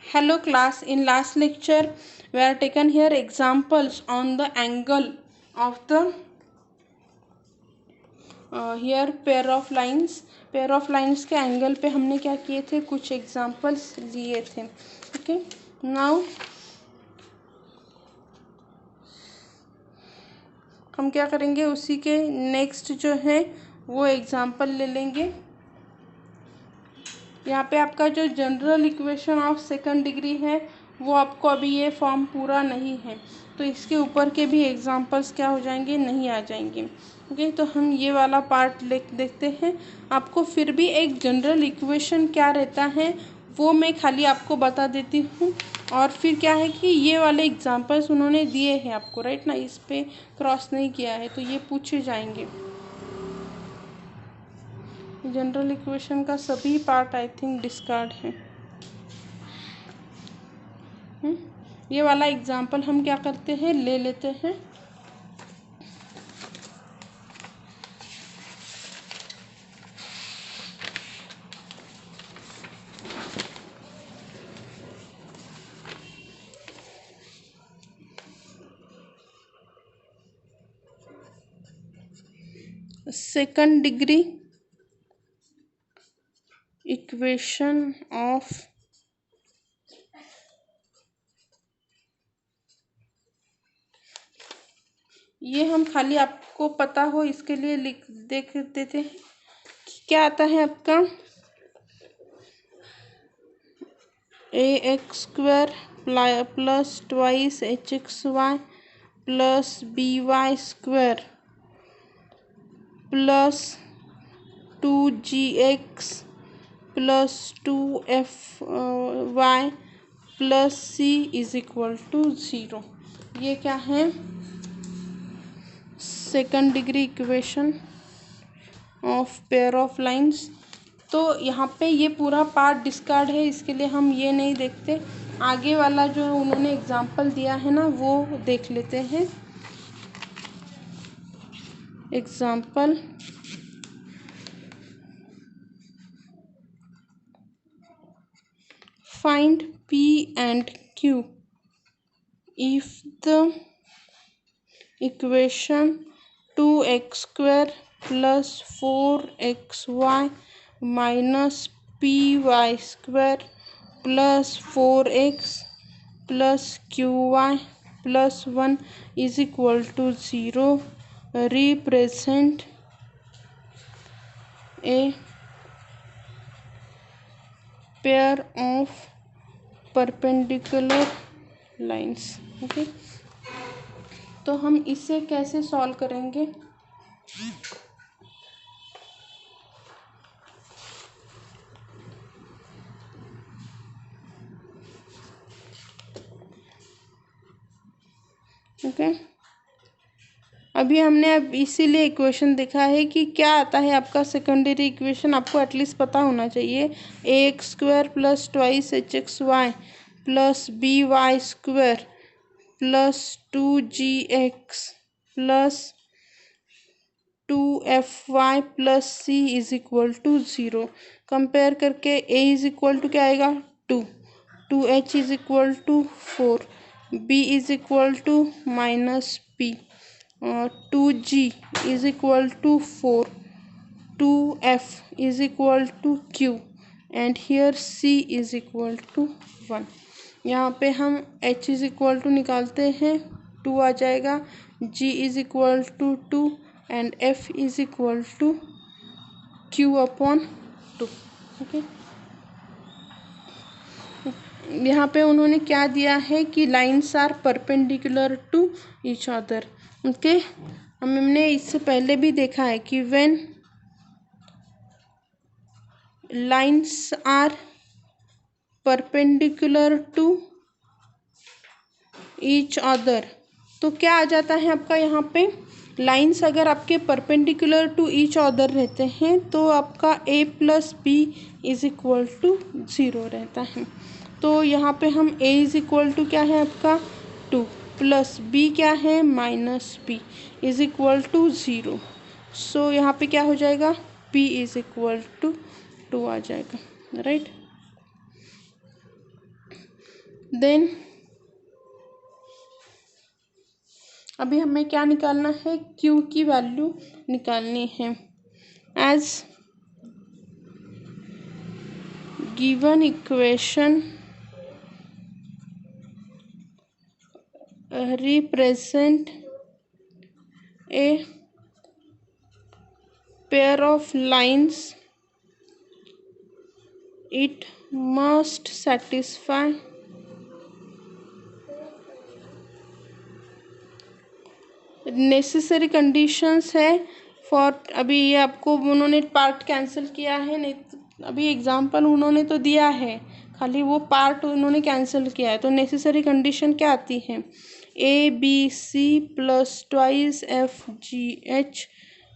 Hello class, in last lecture we are taken here examples on the angle of the here pair of lines के angle पे हमने क्या किए थे, कुछ एग्जाम्पल्स लिए थे. ओके, नाउ हम क्या करेंगे, उसी के नेक्स्ट जो है वो एग्जाम्पल ले लेंगे. यहाँ पे आपका जो general equation of second degree है वो आपको अभी ये फॉर्म पूरा नहीं है, तो इसके ऊपर के भी एग्जांपल्स क्या हो जाएंगे, नहीं आ जाएंगे. ओके, तो हम ये वाला पार्ट देखते हैं. आपको फिर भी एक जनरल इक्वेशन क्या रहता है वो मैं खाली आपको बता देती हूँ, और फिर क्या है कि ये वाले एग्जांपल्स उन्होंने दिए हैं आपको, राइट ना, इस पे क्रॉस नहीं किया है तो ये पूछे जाएंगे. जनरल इक्वेशन का सभी पार्ट आई थिंक डिस्कार्ड है. ये वाला एग्जाम्पल हम क्या करते हैं, ले लेते हैं. सेकंड डिग्री इक्वेशन ऑफ ये हम खाली आपको पता हो इसके लिए लिख देख देते हैं कि क्या आता है आपका ax² plus twice hxy plus by² plus 2gx plus 2fy plus c is equal to 0. ये क्या है, second degree equation of pair of lines. तो यहाँ पे ये पूरा पार्ट डिस्कार्ड है, इसके लिए हम ये नहीं देखते. आगे वाला जो उन्होंने एग्जाम्पल दिया है ना वो देख लेते हैं. Example find P and Q if the equation 2x² plus 4xy minus py² plus 4x plus qy plus 1 is equal to 0. Represent a pair of perpendicular lines. Okay, तो हम इसे कैसे सॉल्व करेंगे. ओके, अभी हमने अब इसीलिए इक्वेशन देखा है कि क्या आता है आपका सेकेंडरी इक्वेशन, आपको एटलीस्ट पता होना चाहिए. ax² plus twice hxy plus by² plus 2gx plus 2fy plus c is equal to 0. Compare करके a इज इक्वल टू क्या आएगा, 2h is equal to 4, b is equal to minus p, 2g is equal to 4, 2f is equal to q and here c is equal to 1. यहाँ पे हम h is equal to निकालते हैं, 2 आ जाएगा, g is equal to 2 and f is equal to q upon 2. Okay, यहाँ पे उन्होंने क्या दिया है कि lines are perpendicular to each other. Okay, हमने इससे पहले भी देखा है कि when lines are perpendicular to each other, तो क्या आ जाता है आपका, यहाँ पे लाइन्स अगर आपके परपेंडिकुलर टू ईच अदर रहते हैं तो आपका a plus B is equal to 0 रहता है. तो यहाँ पे हम a इज इक्वल टू क्या है आपका 2 प्लस b क्या है minus b is equal to 0. So यहाँ पे क्या हो जाएगा, p इज इक्वल टू 2 आ जाएगा, राइट. देन अभी हमें क्या निकालना है, Q की वैल्यू निकालनी है। As given equation represent a pair of lines, it must satisfy necessary conditions है फॉर। अभी ये आपको उन्होंने पार्ट कैंसिल किया है, नहीं अभी एग्जांपल उन्होंने तो दिया है, खाली वो पार्ट उन्होंने कैंसिल किया है। तो नेसेसरी कंडीशन क्या आती है, A B C plus twice F G H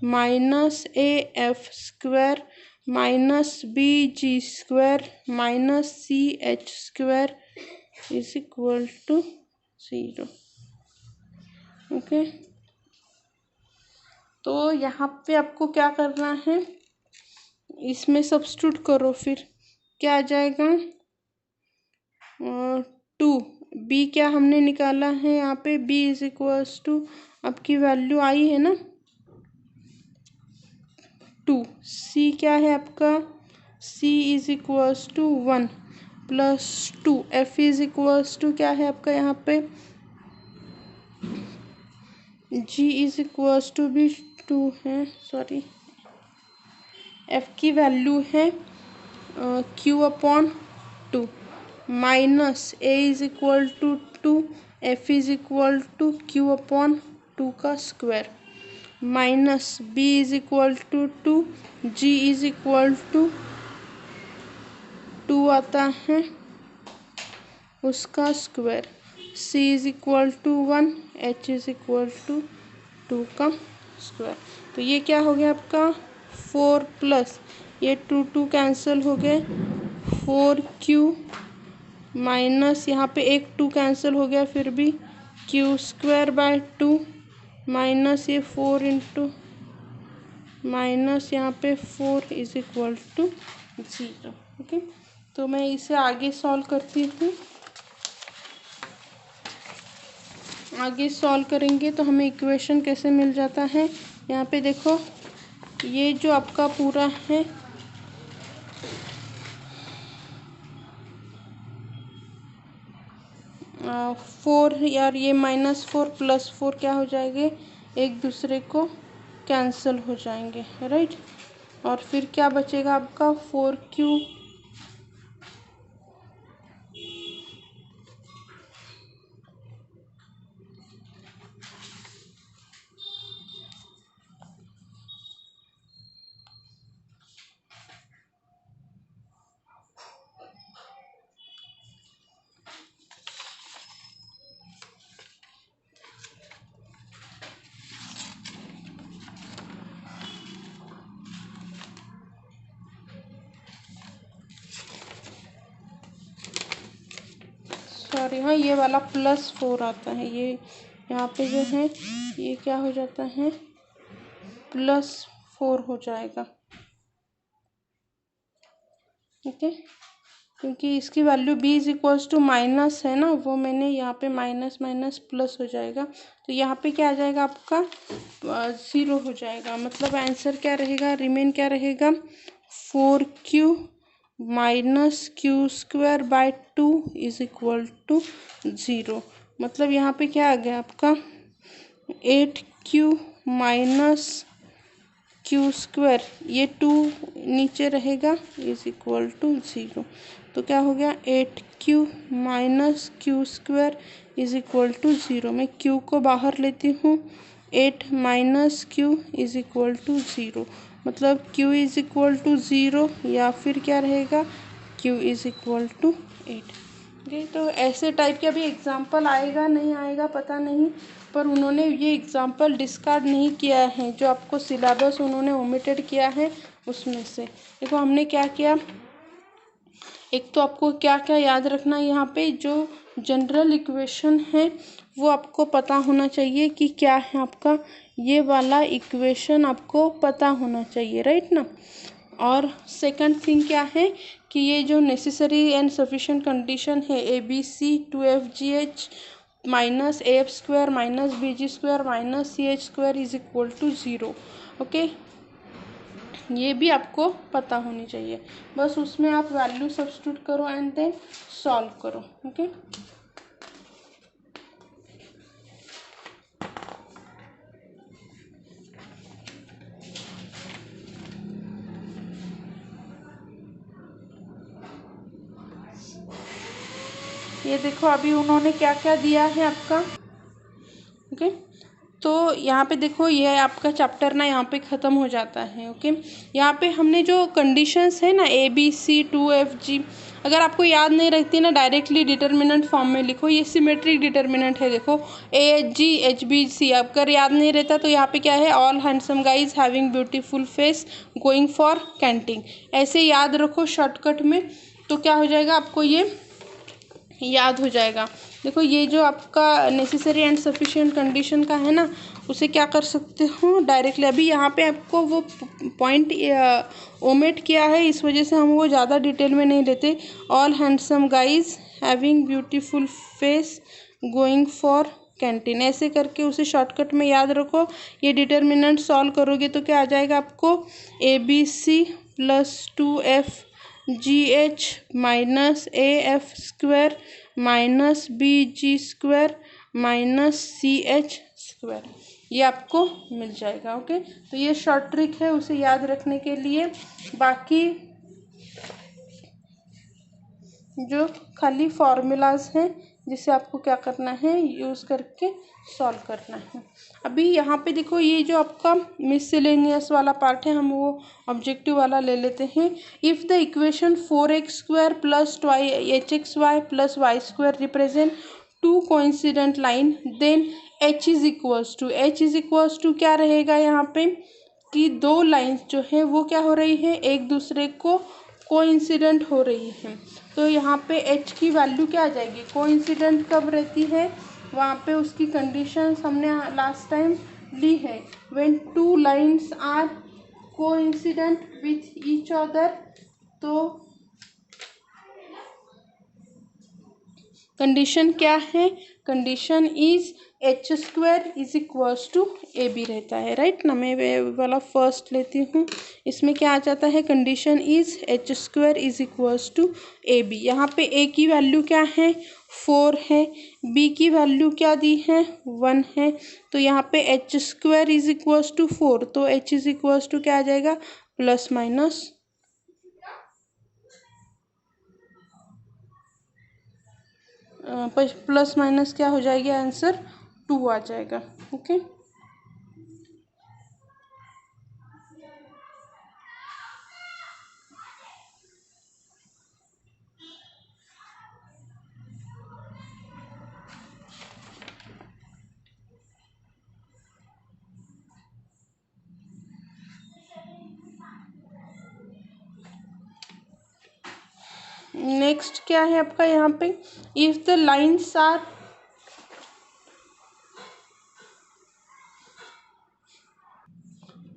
minus A F square minus B G square minus C H square is equal to 0। Okay, तो यहाँ पे आपको क्या करना है, इसमें सब्स्टिट्यूट करो, फिर क्या आ जाएगा 2। बी क्या हमने निकाला है यहाँ पे, बी इज इक्वल्स टू आपकी वैल्यू आई है ना 2। सी क्या है आपका, C is equals to 1 plus 2। F is equals to क्या है आपका यहाँ पे, जी इज इक्वल्स टू भी 2 है, सॉरी एफ की वैल्यू है Q upon 2 minus A is equal to 2, F is equal to Q upon 2 का square minus B is equal to 2, G is equal to 2 आता है उसका square, C is equal to 1, H is equal to 2 का square. तो ये क्या हो गया आपका 4 प्लस ये 2 कैंसिल हो गए 4Q माइनस यहाँ पे एक 2 कैंसिल हो गया, फिर भी Q स्क्वायर बाय 2 माइनस ये 4 इंटू माइनस यहाँ पे 4 इज इक्वल टू 0। ओके, तो मैं इसे आगे सॉल्व करती हूँ। आगे सॉल्व करेंगे तो हमें इक्वेशन कैसे मिल जाता है, यहाँ पे देखो ये जो आपका पूरा है फोर यार, ये -4 +4 क्या हो जाएंगे, एक दूसरे को कैंसिल हो जाएंगे, राइट। और फिर क्या बचेगा आपका 4Q सॉरी हाँ, ये वाला +4 आता है, ये यहाँ पे जो है ये क्या हो जाता है +4 हो जाएगा, ठीक है। क्योंकि इसकी value b is equals to minus है ना, वो मैंने यहाँ पे माइनस माइनस प्लस हो जाएगा, तो यहाँ पे क्या आ जाएगा आपका 0 हो जाएगा। मतलब आंसर क्या रहेगा, रिमेन क्या रहेगा 4Q minus Q square by 2 is equal to 0। मतलब यहाँ पे क्या आ गया आपका 8Q माइनस Q स्क्वायर, ये 2 नीचे रहेगा इज इक्वल टू 0। तो क्या हो गया 8Q minus Q square is equal to 0। मैं Q को बाहर लेती हूँ, 8 minus Q is equal to 0। मतलब Q इज इक्वल टू 0 या फिर क्या रहेगा Q इज इक्वल टू 8। जी, तो ऐसे टाइप के अभी एग्जाम्पल आएगा नहीं आएगा पता नहीं, पर उन्होंने ये एग्जाम्पल डिस्कार्ड नहीं किया है, जो आपको सिलेबस उन्होंने ओमिटेड किया है उसमें से। देखो हमने क्या किया, एक तो आपको क्या क्या याद रखना है, यहाँ पे जो जनरल इक्वेशन है वो आपको पता होना चाहिए कि क्या है आपका, ये वाला इक्वेशन आपको पता होना चाहिए, राइट ना। और सेकंड थिंग क्या है कि ये जो नेसेसरी एंड सफिशिएंट कंडीशन है A B C two F G H minus A F square minus B G square minus C H square is equal to zero. Okay, ये भी आपको पता होनी चाहिए। बस उसमें आप वैल्यू सब्स्टिट्यूट करो एंड देन सॉल्व करो। ओके, ये देखो अभी उन्होंने क्या क्या दिया है आपका। ओके, तो यहाँ पे देखो ये आपका चैप्टर ना यहाँ पे ख़त्म हो जाता है। ओके, यहाँ पे हमने जो कंडीशंस है ना A B C two F G, अगर आपको याद नहीं रहती ना डायरेक्टली डिटर्मिनेंट फॉर्म में लिखो। ये सिमेट्रिक डिटर्मिनेंट है। देखो A H G H B C, अगर याद नहीं रहता तो यहाँ पे क्या है, all handsome guys having beautiful face going for canting, ऐसे याद रखो शॉर्टकट में, तो क्या हो जाएगा आपको ये याद हो जाएगा। देखो ये जो आपका नेसेसरी एंड सफिशिएंट कंडीशन का है ना, उसे क्या कर सकते हो डायरेक्टली। अभी यहाँ पे आपको वो पॉइंट ओमिट किया है, इस वजह से हम वो ज़्यादा डिटेल में नहीं लेते। All handsome guys having beautiful face going for canteen, ऐसे करके उसे शॉर्टकट में याद रखो। ये डिटर्मिनेंट सॉल्व करोगे तो क्या आ जाएगा आपको, A B C plus two F G H minus A F square minus B G square minus C H square, ये आपको मिल जाएगा। ओके, तो ये शॉर्ट ट्रिक है उसे याद रखने के लिए। बाकी जो खाली फार्मूलाज हैं जिसे आपको क्या करना है, यूज़ करके सॉल्व करना है। अभी यहाँ पे देखो ये जो आपका मिससेलेनियस वाला पार्ट है, हम वो ऑब्जेक्टिव वाला ले लेते हैं। If the equation 4x square plus H X Y plus Y square represent two coincident line, then h is equals to क्या रहेगा यहाँ पे कि दो लाइंस जो है वो क्या हो रही है, एक दूसरे को कोइंसिडेंट हो रही है। तो यहाँ पे h की वैल्यू क्या आ जाएगी, कोइंसिडेंट कब रहती है, वहाँ पे उसकी कंडीशंस हमने लास्ट टाइम ली है। When two lines are coincident with each other, तो कंडीशन क्या है, condition is H square is equals to A B रहता है, राइट ना। मैं वे वाला फर्स्ट लेती हूँ, इसमें क्या आ जाता है, condition is H square is equals to A B. यहाँ पे ए की वैल्यू क्या है, 4 है, बी की वैल्यू क्या दी है, 1 है। तो यहाँ पे H square is equals to 4, तो एच इज इक्वल्स टू क्या आ जाएगा, प्लस माइनस प्लस माइनस क्या हो जाएगी, आंसर 2 आ जाएगा। ओके, नेक्स्ट क्या है आपका यहाँ पे, if the lines are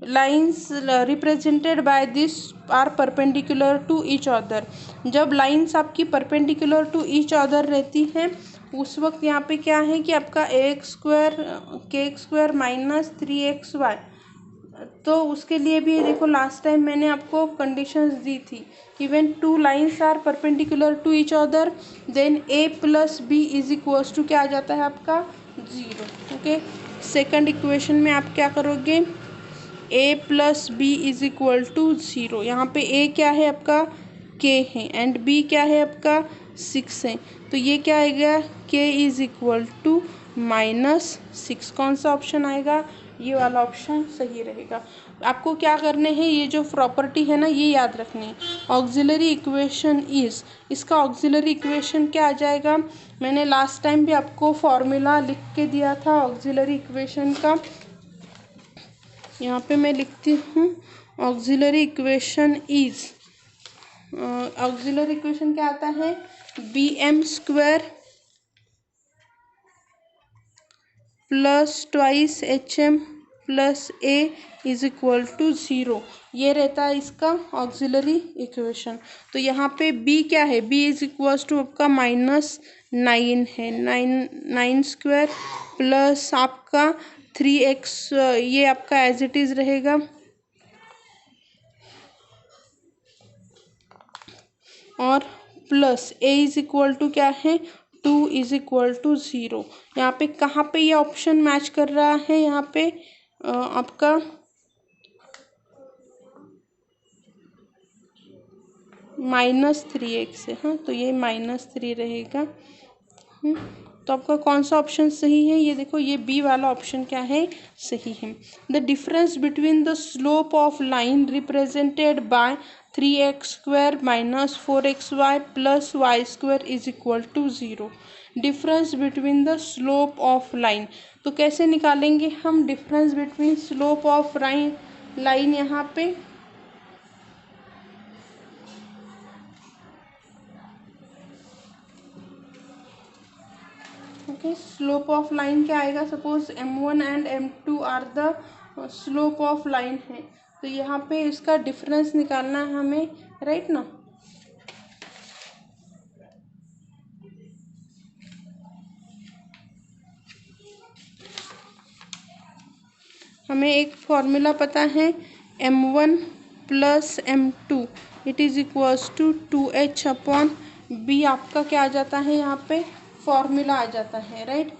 lines represented by this are perpendicular to each other, जब लाइन्स आपकी परपेंडिकुलर टू ईच अदर रहती हैं उस वक्त यहाँ पे क्या है कि आपका के एक्स स्क्वायर माइनस 3xy, तो उसके लिए भी देखो लास्ट टाइम मैंने आपको कंडीशंस दी थी कि when two lines are perpendicular to each other then a plus B is equals to क्या आ जाता है आपका, 0। ओके, सेकंड इक्वेशन में आप क्या करोगे, a plus B is equal to 0। यहाँ पे a क्या है आपका, k है, एंड b क्या है आपका, 6 है। तो ये क्या आएगा, k इज इक्वल टू -6। कौन सा ऑप्शन आएगा, ये वाला ऑप्शन सही रहेगा। आपको क्या करने हैं, ये जो प्रॉपर्टी है ना ये याद रखनी है। ऑक्सिलरी इक्वेशन इज, इसका ऑक्सिलरी इक्वेशन क्या आ जाएगा, मैंने लास्ट टाइम भी आपको फॉर्मूला लिख के दिया था ऑक्सिलरी इक्वेशन का, यहाँ पे मैं लिखती हूँ। Auxiliary equation is, auxiliary equation क्या आता है, B M square plus twice H M plus A is equal to 0, ये रहता है इसका ऑक्सिलरी इक्वेशन। तो यहाँ पे बी क्या है, बी इज इक्वल टू आपका -9 है, 9 स्क्वायर प्लस आपका 3x, ये आपका एज इट इज़ रहेगा, और plus A is equal to क्या है 2 इज इक्वल टू 0। यहाँ पे कहाँ पे ये ऑप्शन मैच कर रहा है, यहाँ पे आपका -3x है, हाँ तो ये -3 रहेगा। तो आपका कौन सा ऑप्शन सही है, ये देखो ये बी वाला ऑप्शन क्या है, सही है। The difference between the slope of line represented by 3x² minus 4xy plus y² is equal to 0। Difference between the slope of line, तो कैसे निकालेंगे हम difference between slope of line यहाँ पे, ओके स्लोप ऑफ लाइन क्या आएगा, suppose m1 and m2 are the slope of line है, तो यहाँ पे इसका डिफरेंस निकालना है हमें, राइट ना। हमें एक फॉर्मूला पता है m1 plus m2 it is equals to 2h upon b, आपका क्या आ जाता है यहाँ पे फॉर्मूला आ जाता है, राइट।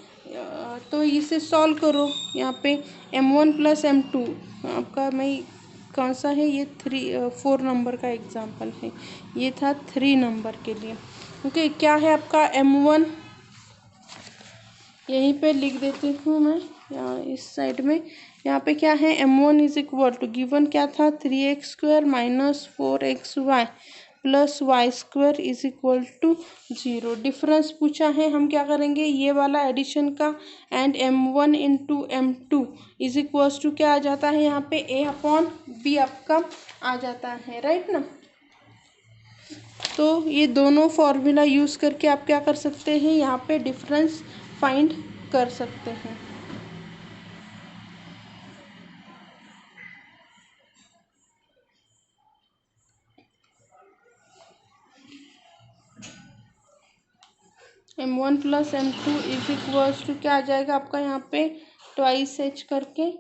तो इसे सॉल्व करो, यहाँ पे m1 प्लस m2 आपका, मैं कौन सा है ये 4 नंबर का एग्जाम्पल है, ये था 3 नंबर के लिए। ओके क्या है आपका m1, यहीं पे लिख देती हूँ मैं यहाँ इस साइड में, यहाँ पे क्या है m1 is equal to given क्या था 3x² minus 4xy plus y² is equal to 0। Difference पूछा है, हम क्या करेंगे ये वाला एडिशन का, and m1 into m2 is equals to क्या आ जाता है यहाँ पे a अपॉन b आपका आ जाता है, राइट ना। तो ये दोनों फॉर्मूला यूज़ करके आप क्या कर सकते हैं, यहाँ पे डिफरेंस फाइंड कर सकते हैं। m1 plus m2 is equals to क्या आ जाएगा आपका यहाँ पे ट्वाइस h करके,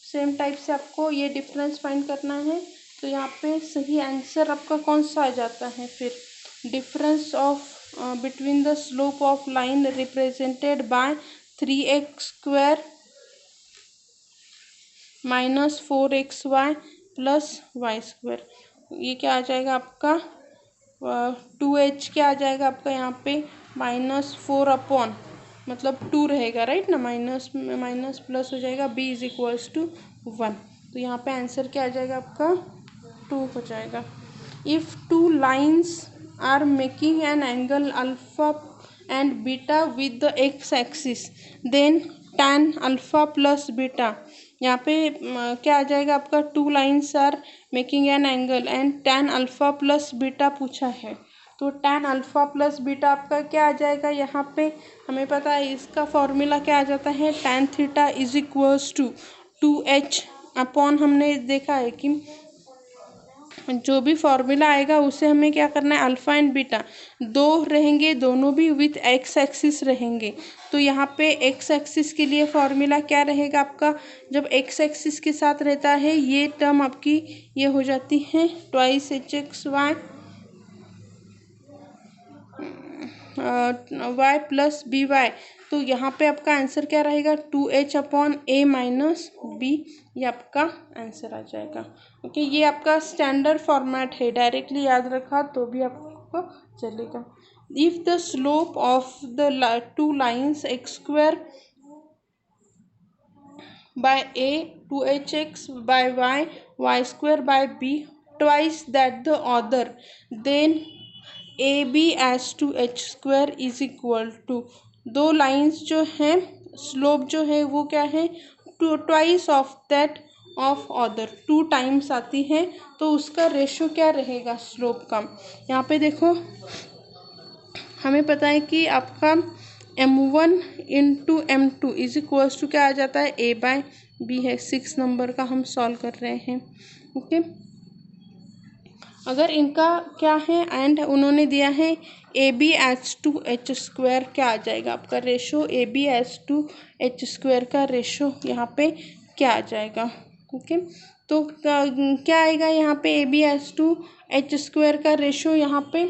सेम टाइप से आपको ये डिफरेंस फाइंड करना है। तो यहाँ पे सही आंसर आपका कौन सा आ जाता है फिर, difference of between the slope of line represented by 3x² minus 4xy plus y², ये क्या आ जाएगा आपका 2h, क्या आ जाएगा आपका यहाँ पे -4 अपॉन, मतलब 2 रहेगा, राइट ना, माइनस माइनस प्लस हो जाएगा, b इज इक्वल्स टू 1। तो यहाँ पे आंसर क्या आ जाएगा आपका 2 हो जाएगा। If 2 lines are making an angle alpha and beta with the x axis then tan alpha plus beta, यहाँ पे क्या आ जाएगा आपका 2 lines are making an angle and tan alpha plus beta पूछा है, तो tan अल्फा प्लस बीटा आपका क्या आ जाएगा, यहाँ पे हमें पता है इसका फॉर्मूला क्या आ जाता है tan theta is equals to 2h upon, हमने देखा है कि जो भी फॉर्मूला आएगा उसे हमें क्या करना है, अल्फ़ा एंड बीटा दो रहेंगे, दोनों भी विथ एक्स एक्सिस रहेंगे। तो यहाँ पे एक्स एक्सिस के लिए फॉर्मूला क्या रहेगा आपका, जब एक्स एक्सिस के साथ रहता है ये टर्म आपकी ये हो जाती है twice hxy y plus B Y. तो यहाँ पे आपका आंसर क्या रहेगा 2h upon a minus B, ये आपका आंसर आ जाएगा। ओके ये आपका स्टैंडर्ड फॉर्मेट है, डायरेक्टली याद रखा तो भी आपको चलेगा। If the slope of the 2 lines x² by a 2hx by y y² by b twice that the other, then A B as to h² is equal to, दो लाइंस जो हैं स्लोप जो है वो क्या है twice of that of other, 2 times आती है, तो उसका रेशो क्या रहेगा स्लोप का। यहाँ पे देखो हमें पता है कि आपका M1 into M2 is equals to क्या आ जाता है, A/B है। 6 नंबर का हम सॉल्व कर रहे हैं। ओके, अगर इनका क्या है, एंड उन्होंने दिया है AB/H² क्या आ जाएगा आपका रेशो, AB/H² का रेशो यहाँ पे क्या आ जाएगा। ओके, तो क्या आएगा यहाँ पे AB/H² का रेशो, यहाँ पे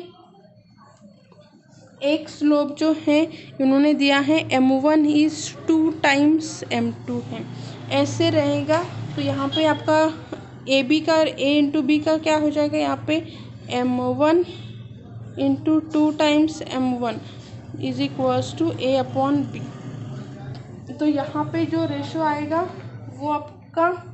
एक स्लोप जो है उन्होंने दिया है M1 इज 2 टाइम्स M2 है, ऐसे रहेगा। तो यहाँ पे आपका A इंटू बी का क्या हो जाएगा, यहाँ पे M1 into 2 times M1 is equals to A/B। तो यहाँ पे जो रेशो आएगा वो आपका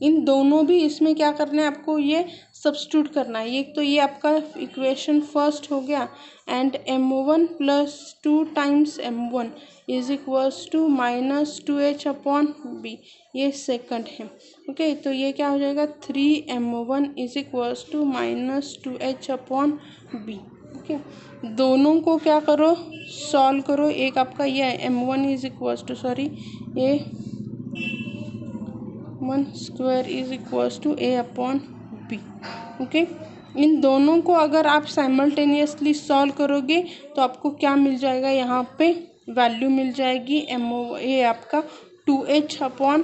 इन दोनों भी, इसमें क्या करना है आपको, ये सब्स्टिट्यूट करना है। ये तो ये आपका इक्वेशन फर्स्ट हो गया, and M1 plus 2 times M1 is equals to -2H/B, ये सेकंड है। ओके, तो ये क्या हो जाएगा, 3M1 is equals to -2H/B। Okay, दोनों को क्या करो, सॉल्व करो। एक आपका ये है M1 is equals to, sorry, ये 1² is equals to A/B। Okay, इन दोनों को अगर आप साइमल्टेनियसली सॉल्व करोगे तो आपको क्या मिल जाएगा, यहाँ पे वैल्यू मिल जाएगी ये आपका 2H/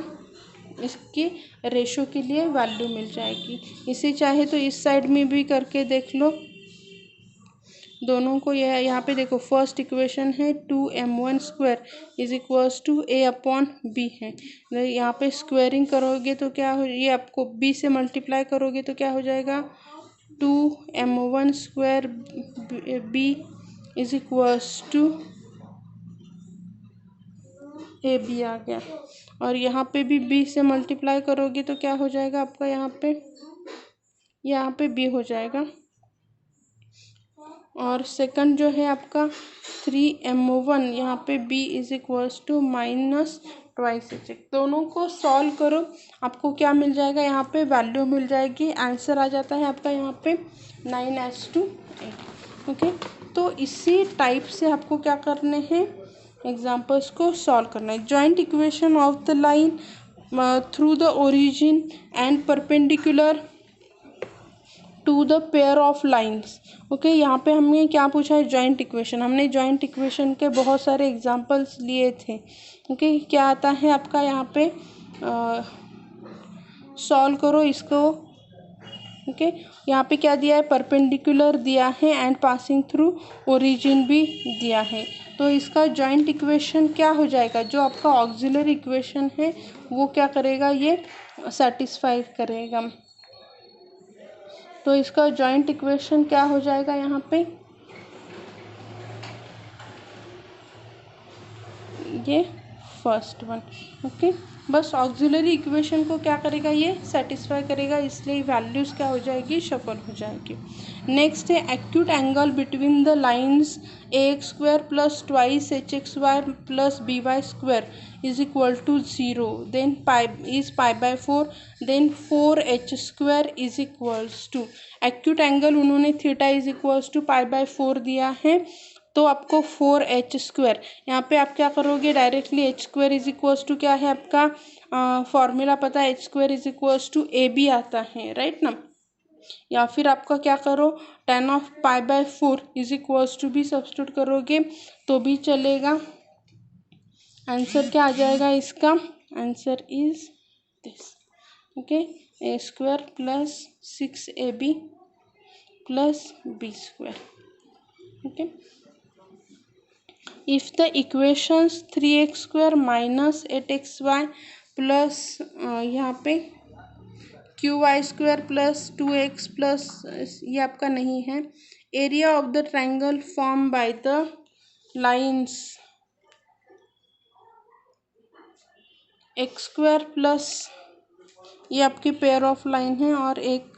इसकी रेशो के लिए वैल्यू मिल जाएगी। इसे चाहे तो इस साइड में भी करके देख लो दोनों को। यह यहाँ पे देखो, फर्स्ट इक्वेशन है 2M1² is equals to A/B है। यहाँ पे स्क्वेयरिंग करोगे तो क्या हो, ये आपको B से मल्टीप्लाई करोगे तो क्या हो जाएगा, 2M1² B is equals to AB आ गया। और यहाँ पे भी B से मल्टीप्लाई करोगे तो क्या हो जाएगा आपका, यहाँ पे B हो जाएगा। और सेकंड जो है आपका 3M1, यहाँ पे B is equals to -2H। दोनों को सॉल्व करो, आपको क्या मिल जाएगा, यहाँ पे वैल्यू मिल जाएगी। आंसर आ जाता है आपका यहाँ पे 9:8। ओके, तो इसी टाइप से आपको क्या करने हैं, एग्जाम्पल्स को सॉल्व करना है। Joint equation of the line through the origin and perpendicular to the pair of lines. Okay, यहाँ पे हमने क्या पूछा है, जॉइंट इक्वेशन। हमने जॉइंट इक्वेशन के बहुत सारे एग्जांपल्स लिए थे। ओके, क्या आता है आपका यहाँ पे, सॉल्व करो इसको। ओके, यहाँ पे क्या दिया है, परपेंडिकुलर दिया है एंड पासिंग थ्रू ओरिजिन भी दिया है। तो इसका जॉइंट इक्वेशन क्या हो जाएगा, जो आपका ऑक्सिलरी इक्वेशन है वो क्या करेगा, ये सेटिस्फाई करेगा। तो इसका जॉइंट इक्वेशन क्या हो जाएगा, यहाँ पे ये फर्स्ट वन। ओके, बस ऑक्सिलरी इक्वेशन को क्या करेगा, ये सेटिस्फाई करेगा, इसलिए वैल्यूज़ क्या हो जाएगी, शफल हो जाएगी। नेक्स्ट है acute angle between the lines AX² plus 2HXY plus BY² is equal to 0, then π/4, then 4H² is equals to, acute angle उन्होंने थीटा इज इक्वल्स टू π/4 दिया है, तो आपको 4H², यहाँ पे आप क्या करोगे, directly H² is equals to क्या है आपका फॉर्मूला पता है, H² is equals to AB आता है, राइट ना। या फिर आपका क्या करो, tan of π/4 is equals to भी सब्स्टिट्यूट करोगे तो भी चलेगा। आंसर क्या आ जाएगा इसका, answer is this. Okay, A² plus 6AB plus B²। Okay, if the equations 3x² minus 8xy plus यहाँ पे qy² प्लस 2x प्लस ये आपका नहीं है, area of the triangle form by the lines x² plus ये आपकी pair of line है और एक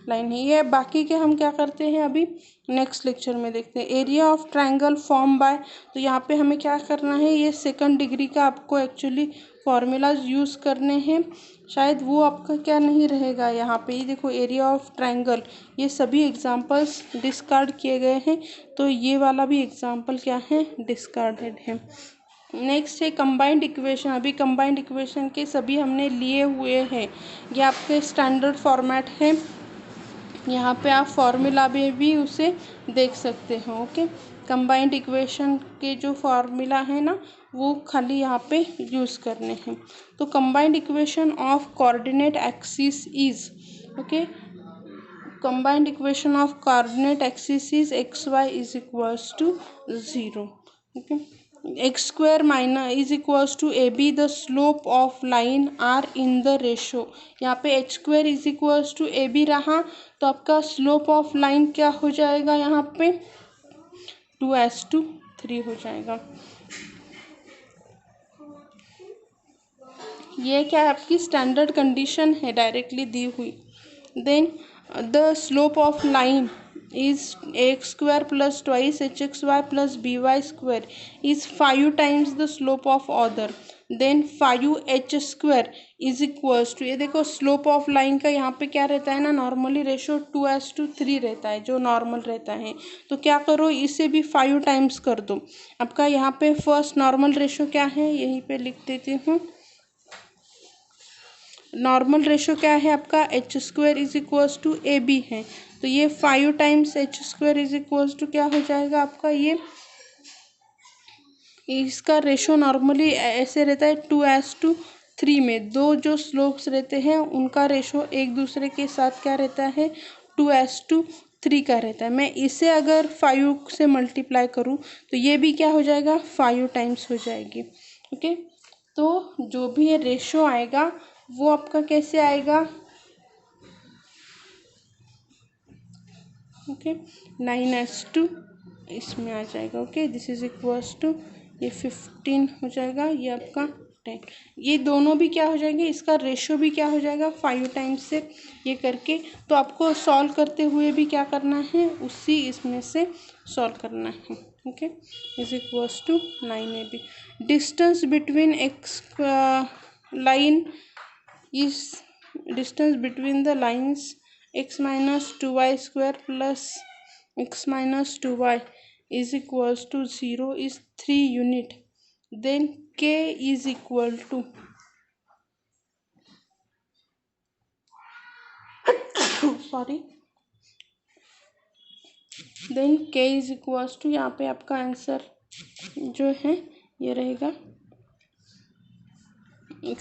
लाइन है। ये बाकी के हम क्या करते हैं अभी नेक्स्ट लेक्चर में देखते हैं। Area of triangle form by, तो यहाँ पे हमें क्या करना है, ये सेकंड डिग्री का आपको एक्चुअली फॉर्मूलाज यूज़ करने हैं, शायद वो आपका क्या नहीं रहेगा। यहाँ पे ये देखो एरिया ऑफ ट्रायंगल, ये सभी एग्जांपल्स डिस्कार्ड किए गए हैं, तो ये वाला भी एग्जांपल क्या है, डिस्कार्डेड है। नेक्स्ट है कंबाइंड इक्वेशन। अभी कंबाइंड इक्वेशन के सभी हमने लिए हुए हैं, ये आपके स्टैंडर्ड फॉर्मेट है, यहाँ पे आप फॉर्मूला में भी उसे देख सकते हो। ओके, कंबाइंड इक्वेशन के जो फार्मूला है ना, वो खाली यहाँ पे यूज़ करने हैं। तो combined equation of coordinate axis is, okay, combined equation of coordinate axis is X Y is equals to 0। Okay, X square minus is equals to A B the slope of line are in the ratio. यहाँ पे H square is equals to A B रहा, तो आपका slope of line क्या हो जाएगा, यहाँ पे 2:3 हो जाएगा। ये क्या है, आपकी स्टैंडर्ड कंडीशन है डायरेक्टली दी हुई। Then the slope of line is ax square plus twice hxy plus by square is 5 times the slope of other, then 5h square is equals to, ये देखो स्लोप ऑफ लाइन का यहाँ पे क्या रहता है ना, नॉर्मली रेशो 2:3 रहता है जो नॉर्मल रहता है। तो क्या करो, इसे भी 5 टाइम्स कर दो। आपका यहाँ पे फर्स्ट नॉर्मल रेशो क्या है, यहीं पे लिख देती हूँ। नॉर्मल रेशो क्या है आपका, H square is equals to A B है, तो ये 5 times H square is equals to क्या हो जाएगा आपका, ये इसका रेशो नॉर्मली ऐसे रहता है 2:3 में। दो जो स्लोप्स रहते हैं उनका रेशो एक दूसरे के साथ क्या रहता है, 2:3 का रहता है। मैं इसे अगर 5 से मल्टीप्लाई करूँ तो ये भी क्या हो जाएगा, 5 टाइम्स हो जाएगी। ओके, तो जो भी ये रेशो आएगा वो आपका कैसे आएगा, ओके 9:2 इसमें आ जाएगा। Okay, this is equals to, ये 15 हो जाएगा, ये आपका 10, ये दोनों भी क्या हो जाएंगे, इसका रेशो भी क्या हो जाएगा 5 टाइम्स से ये करके। तो आपको सॉल्व करते हुए भी क्या करना है, उसी इसमें से सॉल्व करना है। Okay, is equals to 9ab। Distance between X line is, distance between the lines x minus 2y square plus x minus 2y is equals to 0 is 3 unit, then k is equal to sorry, then k is equals to, यहाँ पे आपका answer जो है ये रहेगा।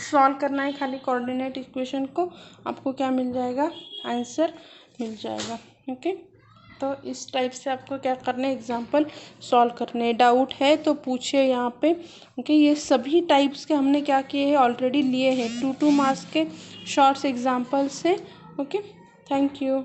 Solve करना है खाली कोऑर्डिनेट इक्वेशन को, आपको क्या मिल जाएगा, आंसर मिल जाएगा। ओके, तो इस टाइप से आपको क्या करना है, एग्जाम्पल सॉल्व करने। डाउट है तो पूछिए यहाँ पे। ओके, ये सभी टाइप्स के हमने क्या किए हैं, ऑलरेडी लिए हैं, 2 मार्क्स के शॉर्ट्स एग्जाम्पल्स हैं। Okay, thank you.